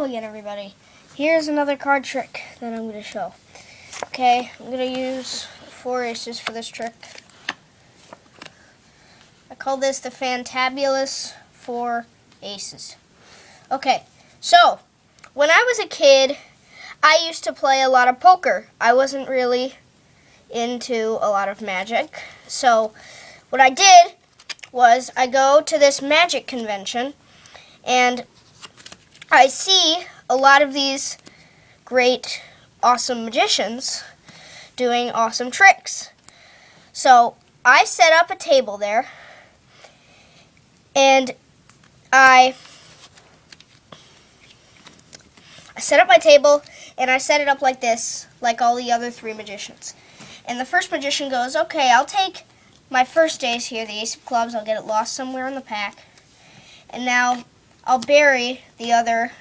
Hello again, everybody. Here's another card trick that I'm going to show. Okay, I'm going to use 4 aces for this trick. I call this the fantabulous 4 aces. Okay, so when I was a kid, I used to play a lot of poker. I wasn't really into a lot of magic. So what I did was I go to this magic convention and I see a lot of these great, awesome magicians doing awesome tricks. So I set up a table there, and I set up my table, and I set it up like this, like all the other 3 magicians. And the first magician goes, okay, I'll take my first ace here, the ace of clubs. I'll get it lost somewhere in the pack. And now I'll bury the other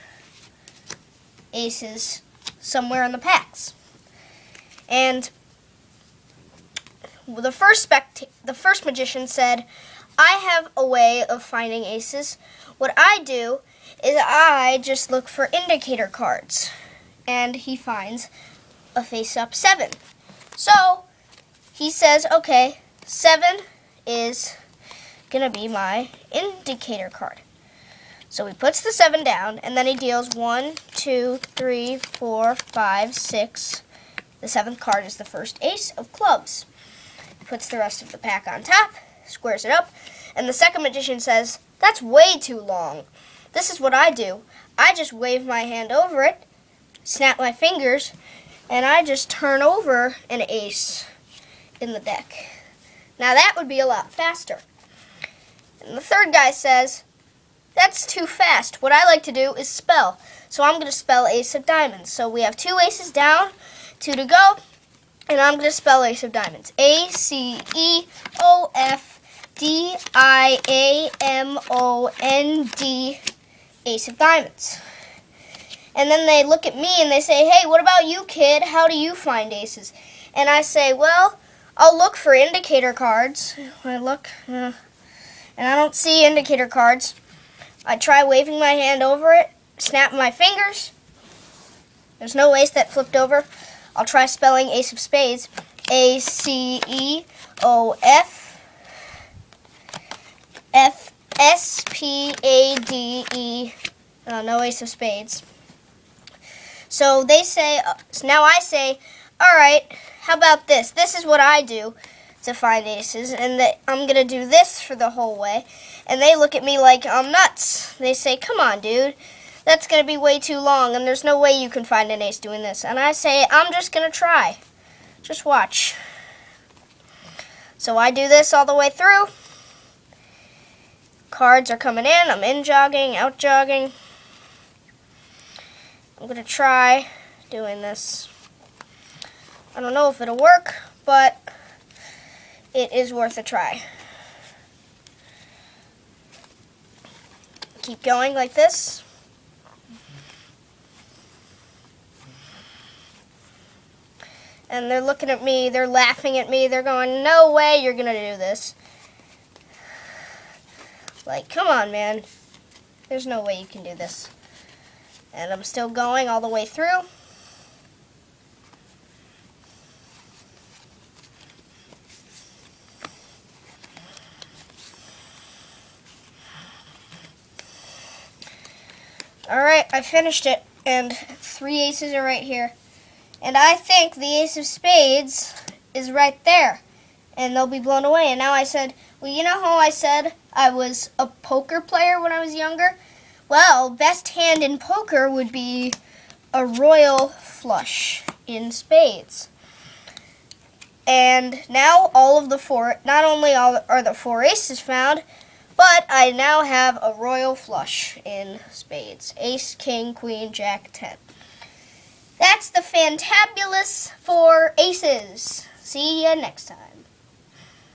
aces somewhere in the packs. And the first magician said, I have a way of finding aces. What I do is I just look for indicator cards. And he finds a face-up 7. So he says, okay, 7 is going to be my indicator card. So he puts the 7 down, and then he deals 1, 2, 3, 4, 5, 6. The 7th card is the first ace of clubs. He puts the rest of the pack on top, squares it up, and the second magician says, that's way too long. This is what I do. I just wave my hand over it, snap my fingers, and I just turn over an ace in the deck. Now that would be a lot faster. And the third guy says, that's too fast. What I like to do is spell. So I'm going to spell ace of diamonds. So we have 2 aces down, 2 to go, and I'm going to spell ace of diamonds. A-C-E-O-F-D-I-A-M-O-N-D, ace of diamonds. And then they look at me and they say, hey, what about you, kid? How do you find aces? And I say, well, I'll look for indicator cards. I look, and I don't see indicator cards. I try waving my hand over it, snap my fingers. There's no ace that flipped over. I'll try spelling ace of spades. A-C-E-O-F-F-S-P-A-D-E. No ace of spades. So they say, so now I say, all right, how about this? This is what I do to find aces, and I'm going to do this for the whole way. And they look at me like I'm nuts. They say, come on, dude. That's going to be way too long, and there's no way you can find an ace doing this. And I say, I'm just going to try. Just watch. So I do this all the way through. Cards are coming in. I'm in jogging, out jogging. I'm going to try doing this. I don't know if it'll work, but it is worth a try. Keep going like this. And they're looking at me, they're laughing at me, they're going, no way you're going to do this. Like, come on, man. There's no way you can do this. And I'm still going all the way through. Alright, I finished it, and 3 aces are right here. And I think the ace of spades is right there, and they'll be blown away. And now I said, well, you know how I said I was a poker player when I was younger? Well, best hand in poker would be a royal flush in spades. And now all of the 4, not only are the 4 aces found, but I now have a royal flush in spades. Ace, king, queen, jack, 10. That's the fantabulous 4 aces. See ya next time.